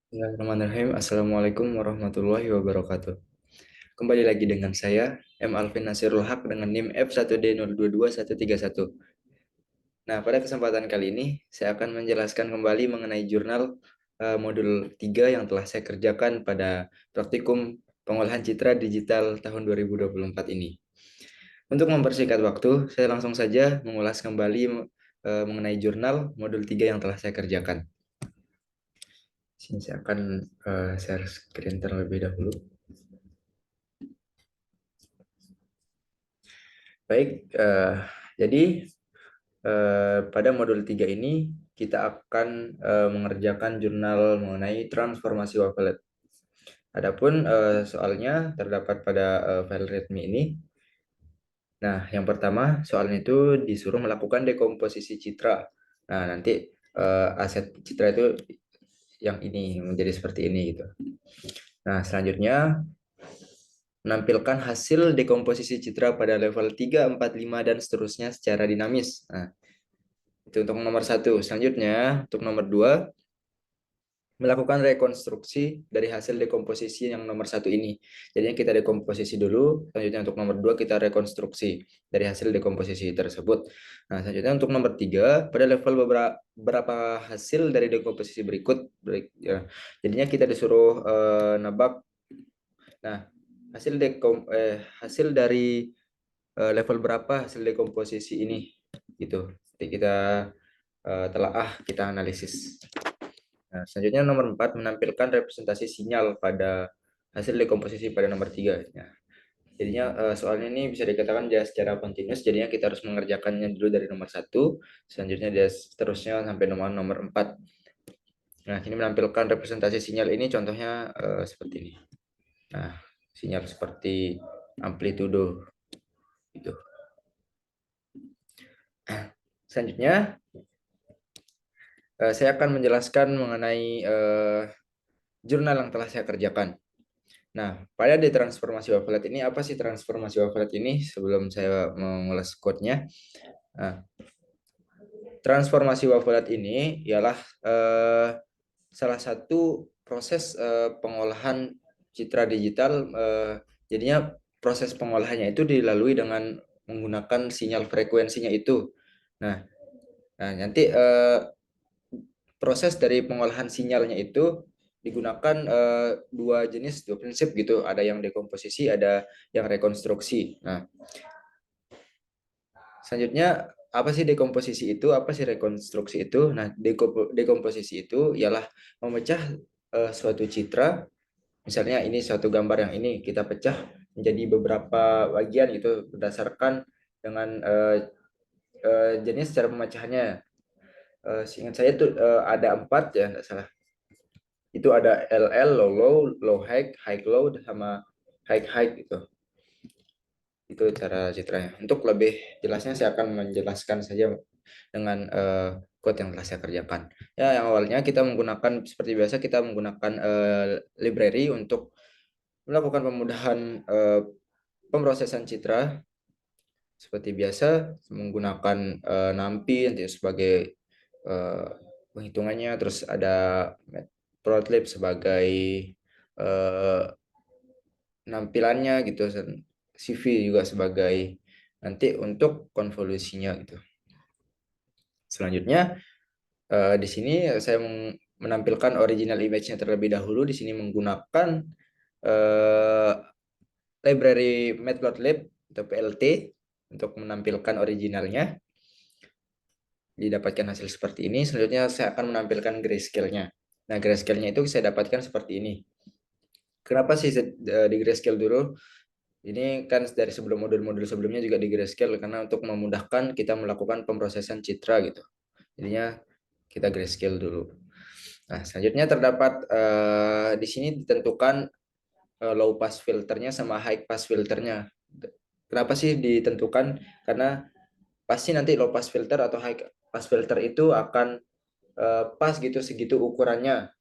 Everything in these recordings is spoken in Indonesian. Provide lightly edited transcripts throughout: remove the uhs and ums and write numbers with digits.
Bismillahirrahmanirrahim. Assalamualaikum warahmatullahi wabarakatuh. Kembali lagi dengan saya, M. Alvin Nasirul Haq dengan NIM F1D022131. Nah, pada kesempatan kali ini, saya akan menjelaskan kembali mengenai jurnal modul 3 yang telah saya kerjakan pada praktikum pengolahan citra digital tahun 2024 ini. Untuk mempersingkat waktu, saya langsung saja mengulas kembali mengenai jurnal modul 3 yang telah saya kerjakan. Sini saya akan share screen terlebih dahulu. Baik, jadi pada modul 3 ini kita akan mengerjakan jurnal mengenai transformasi wavelet. Adapun soalnya terdapat pada file readme ini. Nah, yang pertama soalnya itu disuruh melakukan dekomposisi citra. Nah, nanti aset citra itu yang ini menjadi seperti ini gitu. Nah, selanjutnya menampilkan hasil dekomposisi citra pada level 3, 4, 5 dan seterusnya secara dinamis. Nah, itu untuk nomor satu. Selanjutnya, untuk nomor dua, melakukan rekonstruksi dari hasil dekomposisi yang nomor satu ini. Jadinya kita dekomposisi dulu, selanjutnya untuk nomor dua kita rekonstruksi dari hasil dekomposisi tersebut. Nah, selanjutnya untuk nomor tiga, pada level beberapa hasil dari dekomposisi berikut, ya. Jadinya kita disuruh nebak. Nah, hasil dari level berapa hasil dekomposisi ini, gitu. Jadi kita telaah, kita analisis. Nah, selanjutnya nomor 4 menampilkan representasi sinyal pada hasil dekomposisi pada nomor 3. Nah, jadinya soalnya ini bisa dikatakan dia secara continuous, jadinya kita harus mengerjakannya dulu dari nomor satu, selanjutnya dia seterusnya sampai nomor nomor 4. Nah, ini menampilkan representasi sinyal ini contohnya seperti ini. Nah, sinyal seperti amplitudo gitu. Selanjutnya saya akan menjelaskan mengenai jurnal yang telah saya kerjakan. Nah, pada detransformasi wavelet ini, apa sih transformasi wavelet ini? Sebelum saya mengulas code-nya. Nah, transformasi wavelet ini ialah salah satu proses pengolahan citra digital. Jadinya proses pengolahannya itu dilalui dengan menggunakan sinyal frekuensinya itu. Nah, nanti proses dari pengolahan sinyalnya itu digunakan dua prinsip gitu. Ada yang dekomposisi, ada yang rekonstruksi. Nah, selanjutnya apa sih dekomposisi itu? Apa sih rekonstruksi itu? Nah, dekomposisi itu ialah memecah suatu citra. Misalnya ini suatu gambar yang ini kita pecah menjadi beberapa bagian gitu berdasarkan dengan jenis cara pemecahannya. Seingat saya tuh ada 4 ya, nggak salah. Itu ada LL, low low, low high, high low, sama high high gitu. Itu cara citranya. Untuk lebih jelasnya saya akan menjelaskan saja dengan code yang telah saya kerjakan. Ya, yang awalnya kita menggunakan seperti biasa kita menggunakan library untuk melakukan pemudahan pemrosesan citra seperti biasa menggunakan NumPy nanti sebagai eh, penghitungannya, terus ada Matplotlib sebagai eh, nampilannya gitu, CV juga sebagai nanti untuk konvolusinya gitu. Selanjutnya di sini saya menampilkan original image-nya terlebih dahulu. Di sini menggunakan eh, library Matplotlib atau PLT untuk menampilkan originalnya. Didapatkan hasil seperti ini. Selanjutnya saya akan menampilkan grayscale-nya. Nah, grayscale-nya itu saya dapatkan seperti ini. Kenapa sih di grayscale dulu? Ini kan dari sebelum modul-modul sebelumnya juga di grayscale karena untuk memudahkan kita melakukan pemrosesan citra gitu. Jadinya kita grayscale dulu. Nah, selanjutnya terdapat di sini ditentukan low pass filternya sama high pass filternya. Kenapa sih ditentukan? Karena pasti nanti low pass filter atau high pass filter itu akan pas gitu segitu ukurannya.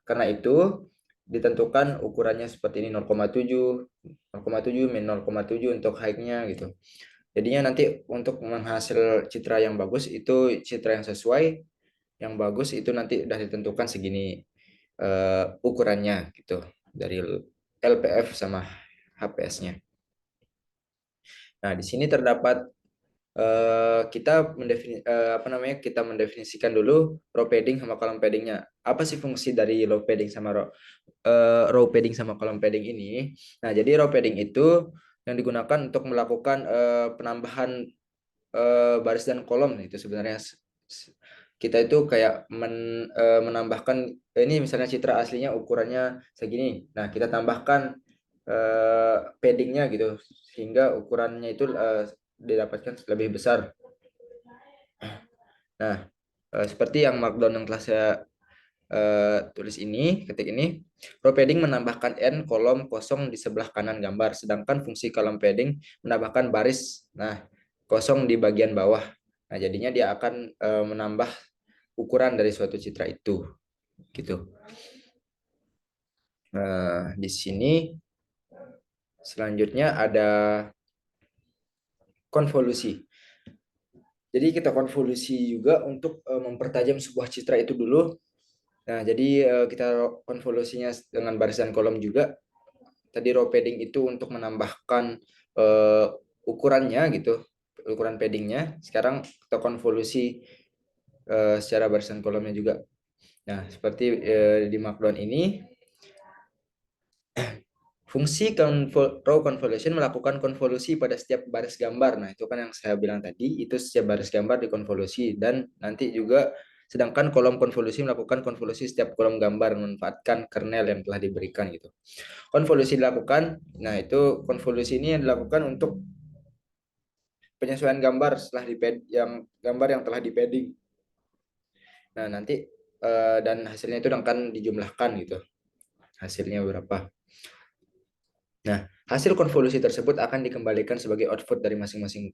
Karena itu ditentukan ukurannya seperti ini 0,7, 0,7 min 0,7 untuk high-nya gitu. Jadinya nanti untuk menghasil citra yang bagus itu citra yang sesuai, yang bagus itu nanti udah ditentukan segini. ukurannya gitu dari LPF sama HPS-nya. Nah, di sini terdapat kita mendefinisikan dulu row padding sama column paddingnya. Apa sih fungsi dari row padding sama row padding sama column padding ini? Nah, jadi row padding itu yang digunakan untuk melakukan penambahan baris dan kolom itu sebenarnya kita itu kayak menambahkan ini misalnya citra aslinya ukurannya segini. Nah, kita tambahkan paddingnya gitu sehingga ukurannya itu didapatkan lebih besar. Nah, seperti yang Markdown yang telah saya tulis ini, ketik ini, row padding menambahkan n kolom kosong di sebelah kanan gambar, sedangkan fungsi column padding menambahkan baris, nah kosong di bagian bawah. Nah, jadinya dia akan menambah ukuran dari suatu citra itu, gitu. Nah, di sini selanjutnya ada konvolusi. Jadi kita konvolusi juga untuk mempertajam sebuah citra itu dulu. Nah, jadi kita konvolusinya dengan baris dan kolom juga. Tadi row padding itu untuk menambahkan ukurannya gitu, ukuran paddingnya. Sekarang kita konvolusi secara baris dan kolomnya juga. Nah, seperti di Markdown ini, fungsi row convolution melakukan konvolusi pada setiap baris gambar. Nah, itu kan yang saya bilang tadi, itu setiap baris gambar dikonvolusi. Dan nanti juga, sedangkan kolom konvolusi melakukan konvolusi setiap kolom gambar memanfaatkan kernel yang telah diberikan gitu. Konvolusi dilakukan, nah itu konvolusi ini yang dilakukan untuk penyesuaian gambar setelah yang gambar yang telah di padding. Nah, nanti dan hasilnya itu akan dijumlahkan gitu. Hasilnya berapa? Nah, hasil konvolusi tersebut akan dikembalikan sebagai output dari masing-masing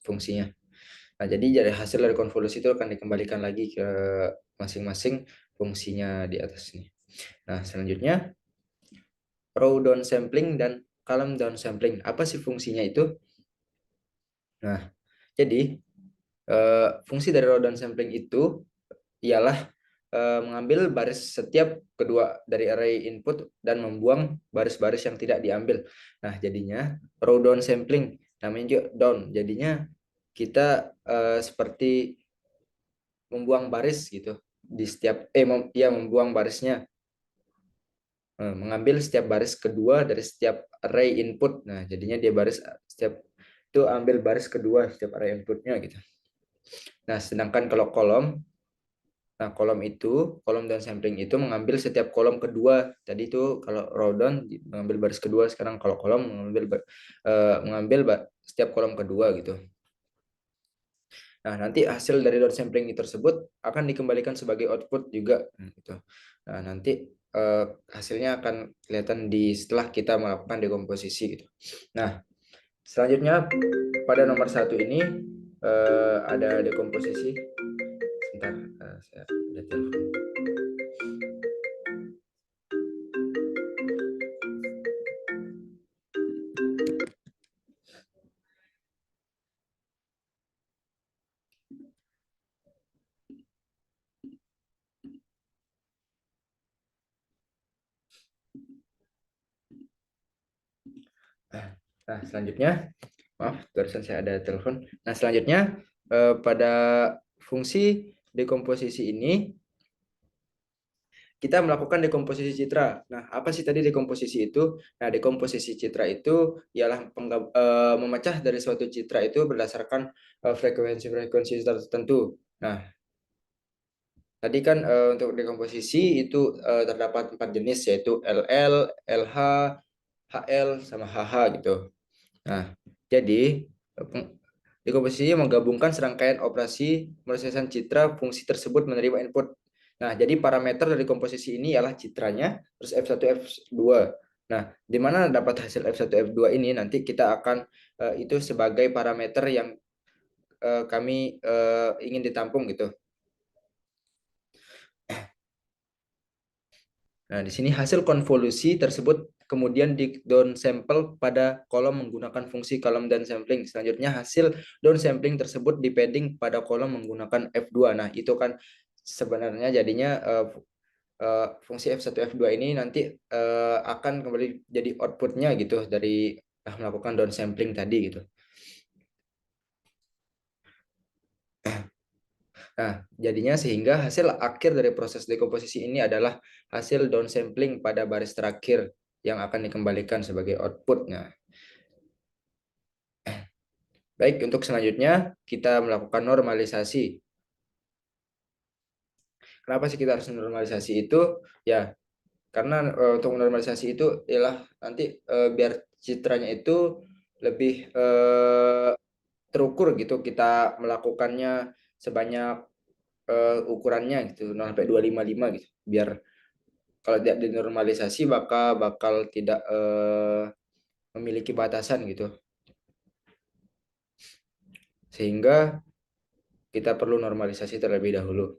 fungsinya. Nah, jadi dari hasil dari konvolusi itu akan dikembalikan lagi ke masing-masing fungsinya di atas ini. Nah, selanjutnya row downsampling dan column downsampling. Apa sih fungsinya itu? Nah, jadi fungsi dari row downsampling itu ialah mengambil baris setiap kedua dari array input dan membuang baris-baris yang tidak diambil. Nah, jadinya row down sampling, namanya juga down. Jadinya kita seperti membuang baris gitu di setiap membuang barisnya. Mengambil setiap baris kedua dari setiap array input. Nah, jadinya dia baris setiap itu ambil baris kedua setiap array inputnya gitu. Nah, sedangkan kalau kolom, nah, kolom down sampling itu mengambil setiap kolom kedua. Tadi itu kalau row down mengambil baris kedua, sekarang kalau kolom mengambil setiap kolom kedua gitu. Nah, nanti hasil dari down sampling tersebut akan dikembalikan sebagai output juga gitu. Nah, nanti hasilnya akan kelihatan setelah kita melakukan dekomposisi gitu. Nah, selanjutnya pada nomor 1 ini ada dekomposisi. Sebentar, saya ada telepon. Nah, selanjutnya, maaf, barusan saya ada telepon. Nah, selanjutnya pada fungsi dekomposisi ini kita melakukan dekomposisi citra. Nah, apa sih tadi dekomposisi itu? Nah, dekomposisi citra itu ialah memecah dari suatu citra itu berdasarkan frekuensi-frekuensi tertentu. Nah, tadi kan untuk dekomposisi itu terdapat 4 jenis, yaitu LL, LH, HL, sama HH gitu. Nah, jadi dekomposisi menggabungkan serangkaian operasi pemrosesan citra fungsi tersebut menerima input. Nah, jadi parameter dari komposisi ini ialah citranya, terus F1, F2. Nah, di mana dapat hasil F1, F2 ini nanti kita akan itu sebagai parameter yang kami ingin ditampung gitu. Nah, di sini hasil konvolusi tersebut kemudian di downsample pada kolom menggunakan fungsi column downsampling. Selanjutnya hasil downsampling tersebut di padding pada kolom menggunakan F2. Nah, itu kan sebenarnya jadinya fungsi F1 F2 ini nanti akan kembali jadi outputnya gitu dari melakukan downsampling tadi gitu. Nah, jadinya sehingga hasil akhir dari proses dekomposisi ini adalah hasil downsampling pada baris terakhir yang akan dikembalikan sebagai outputnya. Baik, untuk selanjutnya kita melakukan normalisasi. Kenapa sih kita harus normalisasi itu? Ya, karena untuk normalisasi itu ialah nanti biar citranya itu lebih terukur gitu, kita melakukannya sebanyak ukurannya gitu 0 sampai 255 gitu. Biar kalau tidak dinormalisasi bakal tidak memiliki batasan gitu. Sehingga kita perlu normalisasi terlebih dahulu.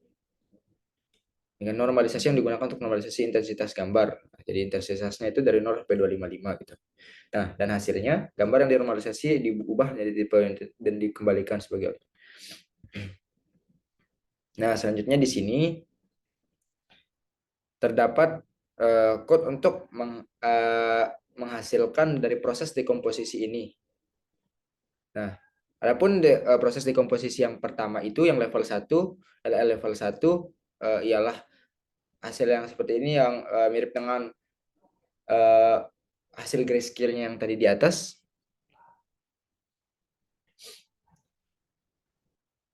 Dengan normalisasi yang digunakan untuk normalisasi intensitas gambar. Jadi intensitasnya itu dari 0 sampai 255 gitu. Nah, dan hasilnya gambar yang dinormalisasi diubah menjadi tipe dan dikembalikan sebagai. Nah, selanjutnya di sini terdapat code untuk menghasilkan dari proses dekomposisi ini. Nah, adapun proses dekomposisi yang pertama itu yang level 1, level 1 ialah hasil yang seperti ini yang mirip dengan hasil grayscale-nya yang tadi di atas.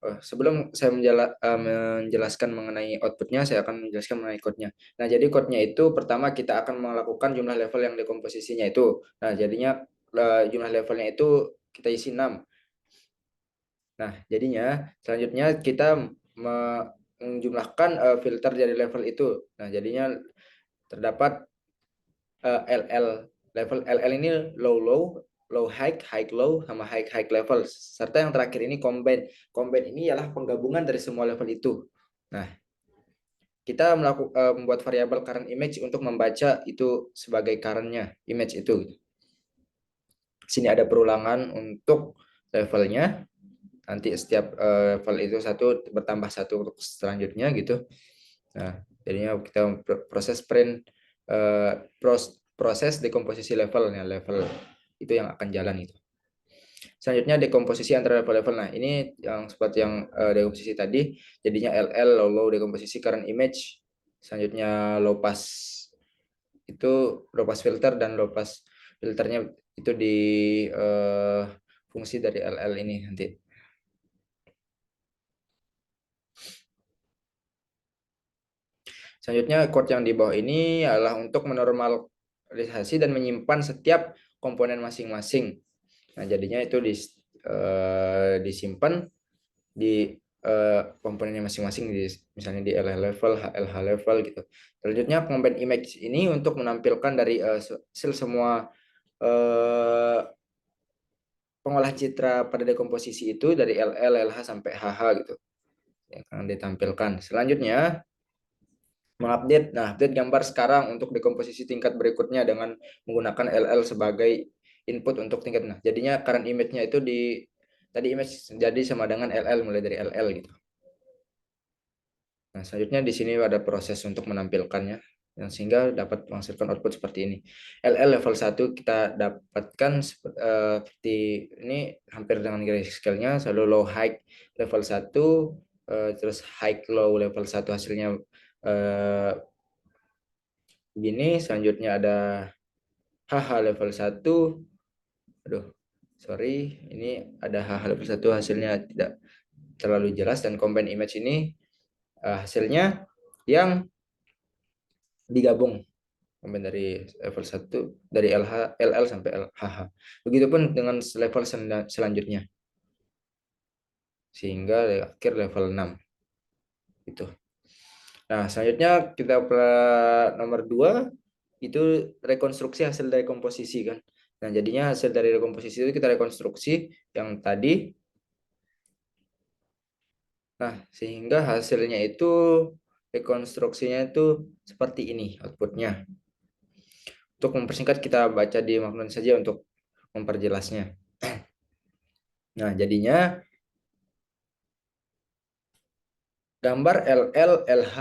Sebelum saya menjelaskan mengenai outputnya, saya akan menjelaskan mengenai code-nya. Nah, jadi code-nya itu pertama kita akan melakukan jumlah level yang dekomposisinya itu. Nah, jadinya jumlah levelnya itu kita isi 6. Nah, jadinya selanjutnya kita menjumlahkan filter dari level itu. Nah, jadinya terdapat LL. Level LL ini low low, low high, high low, sama high high level. Serta yang terakhir ini combine. Combine ini ialah penggabungan dari semua level itu. Nah, kita membuat variabel current image untuk membaca itu sebagai current-nya, image itu. Sini ada perulangan untuk levelnya. Nanti setiap level itu satu bertambah satu untuk selanjutnya gitu. Nah, jadinya kita proses print proses dekomposisi levelnya, level itu yang akan jalan itu. Selanjutnya dekomposisi antara level-level. Nah, ini yang seperti yang dekomposisi tadi, jadinya LL low low dekomposisi current image. Selanjutnya low pass itu low pass filter, dan low pass filternya itu di fungsi dari LL ini nanti. Selanjutnya chord yang di bawah ini adalah untuk menormalisasi dan menyimpan setiap komponen masing-masing. Nah, jadinya itu disimpan di komponennya masing-masing, misalnya di LH level, HLH level gitu. Selanjutnya combine image ini untuk menampilkan dari hasil semua pengolahan citra pada dekomposisi itu dari LL, LH sampai HH gitu yang akan ditampilkan. Selanjutnya mengupdate. Nah, update gambar sekarang untuk dekomposisi tingkat berikutnya dengan menggunakan LL sebagai input untuk tingkat. Nah, jadinya current image-nya itu tadi image jadi sama dengan LL, mulai dari LL gitu. Nah, selanjutnya di sini ada proses untuk menampilkannya yang sehingga dapat menghasilkan output seperti ini. LL level 1 kita dapatkan seperti ini, hampir dengan grayscale-nya, selalu low high level 1, terus high low level 1 hasilnya begini. Selanjutnya ada HH level 1. Aduh, sorry, ini ada HH level 1 hasilnya tidak terlalu jelas, dan combine image ini hasilnya yang digabung dari level 1 dari LL sampai HH. Begitupun dengan level selanjutnya sehingga akhir level 6 itu. Nah, selanjutnya kita nomor 2 itu rekonstruksi hasil dari komposisi kan. Nah, jadinya hasil dari rekomposisi itu kita rekonstruksi yang tadi. Nah, sehingga hasilnya itu rekonstruksinya itu seperti ini outputnya. Untuk mempersingkat kita baca di maknun saja untuk memperjelasnya. Nah, jadinya Gambar LL, LH,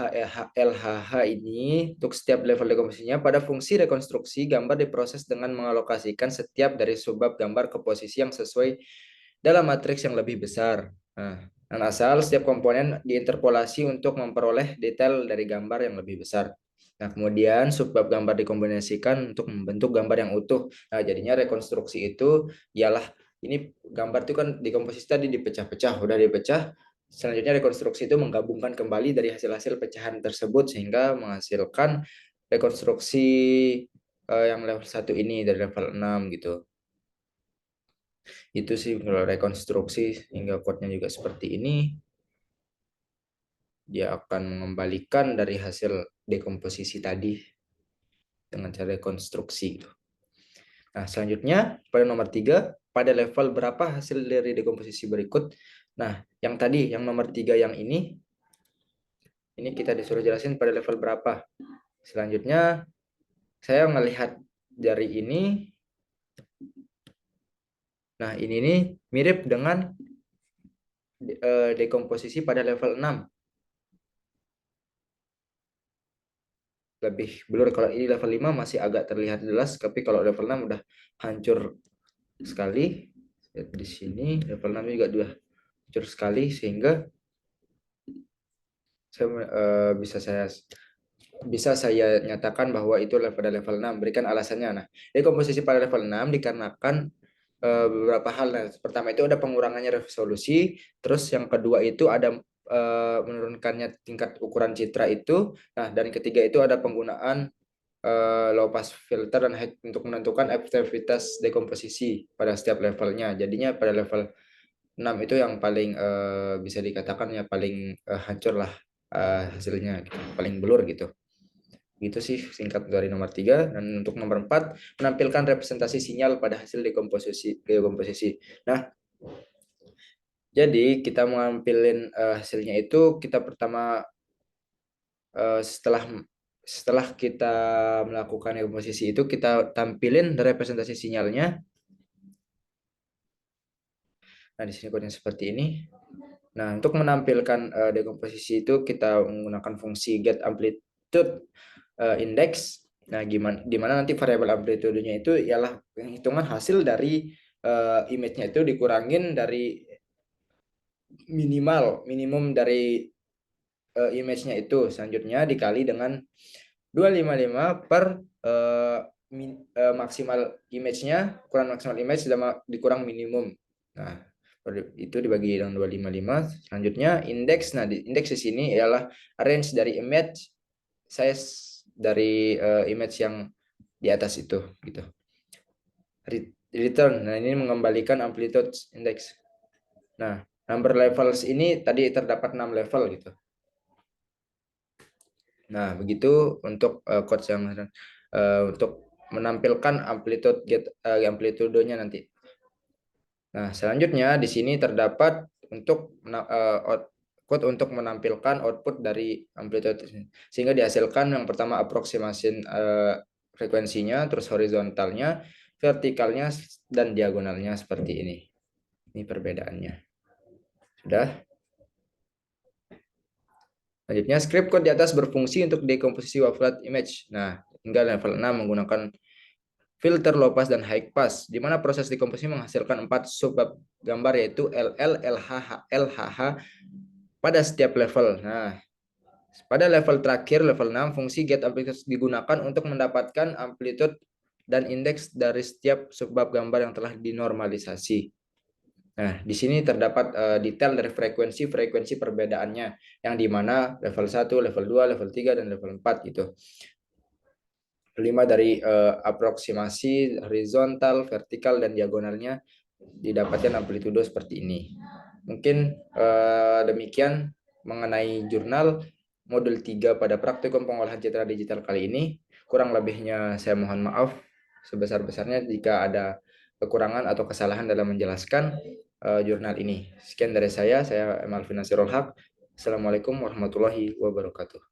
LHH ini untuk setiap level dekomposisinya pada fungsi rekonstruksi gambar diproses dengan mengalokasikan setiap dari subbab gambar ke posisi yang sesuai dalam matriks yang lebih besar. Nah, dan asal setiap komponen diinterpolasi untuk memperoleh detail dari gambar yang lebih besar. Nah, kemudian subbab gambar dikombinasikan untuk membentuk gambar yang utuh. Nah, jadinya rekonstruksi itu ialah ini gambar itu kan dikomposisi tadi dipecah-pecah, udah dipecah. Selanjutnya rekonstruksi itu menggabungkan kembali dari hasil-hasil pecahan tersebut sehingga menghasilkan rekonstruksi yang level 1 ini dari level 6 gitu. Itu sih kalau rekonstruksi hingga code-nya juga seperti ini. Dia akan mengembalikan dari hasil dekomposisi tadi dengan cara rekonstruksi gitu. Nah, selanjutnya pada nomor 3, pada level berapa hasil dari dekomposisi berikut? Nah, yang tadi, yang nomor 3 yang ini kita disuruh jelasin pada level berapa. Selanjutnya, saya melihat dari ini, nah ini nih mirip dengan dekomposisi pada level 6. Lebih blur, kalau ini level 5 masih agak terlihat jelas, tapi kalau level 6 udah hancur sekali. Di sini level 6 juga udah hancur sekali sehingga bisa saya nyatakan bahwa itu pada level 6. Berikan alasannya. Nah, dekomposisi pada level 6 dikarenakan beberapa hal. Nah, pertama itu ada pengurangannya resolusi, terus yang kedua itu ada menurunkannya tingkat ukuran citra itu. Nah, dan ketiga itu ada penggunaan low pass filter dan height untuk menentukan efektivitas dekomposisi pada setiap levelnya. Jadinya pada level 6 itu yang paling bisa dikatakan ya paling hancur lah hasilnya gitu. Paling blur gitu. Gitu sih singkat dari nomor 3. Dan untuk nomor 4, menampilkan representasi sinyal pada hasil dekomposisi. Nah, jadi kita mengampilin hasilnya itu kita pertama setelah setelah kita melakukan dekomposisi itu kita tampilin representasi sinyalnya. Nah, di sini kodenya seperti ini. Nah, untuk menampilkan dekomposisi itu kita menggunakan fungsi get amplitude index. Nah, di mana nanti variabel amplitudenya itu ialah hitungan hasil dari image-nya itu dikurangin dari minimum dari image-nya itu. Selanjutnya dikali dengan 255 per maksimal image-nya, ukuran maksimal image dikurang minimum. Nah, itu dibagi dengan 255. Selanjutnya indeks. Nah, indeks di sini ialah range dari image, size dari image yang di atas itu gitu. Return. Nah, ini mengembalikan amplitude index. Nah, number levels ini tadi terdapat 6 level gitu. Nah, begitu untuk codes yang untuk menampilkan amplitudenya nanti. Nah, selanjutnya di sini terdapat untuk code untuk menampilkan output dari amplitude sehingga dihasilkan yang pertama aproksimasi frekuensinya, terus horizontalnya, vertikalnya dan diagonalnya seperti ini. Ini perbedaannya. Sudah. Selanjutnya, script code di atas berfungsi untuk dekomposisi wavelet image. Nah, hingga level 6 menggunakan filter low pass dan high pass, di mana proses dekomposisi menghasilkan 4 subbab gambar yaitu LL, LHH, LHH pada setiap level. Nah, pada level terakhir, level 6, fungsi get amplitude digunakan untuk mendapatkan amplitude dan indeks dari setiap subbab gambar yang telah dinormalisasi. Nah, di sini terdapat detail dari frekuensi perbedaannya, yang di mana level 1, level 2, level 3, dan level 4 gitu. 5 dari aproksimasi horizontal, vertikal, dan diagonalnya didapatkan amplitudo seperti ini. Mungkin demikian mengenai jurnal modul 3 pada praktikum pengolahan citra digital kali ini. Kurang lebihnya saya mohon maaf sebesar-besarnya jika ada kekurangan atau kesalahan dalam menjelaskan jurnal ini. Sekian dari saya Emalvin Nasirul Haq. Assalamualaikum warahmatullahi wabarakatuh.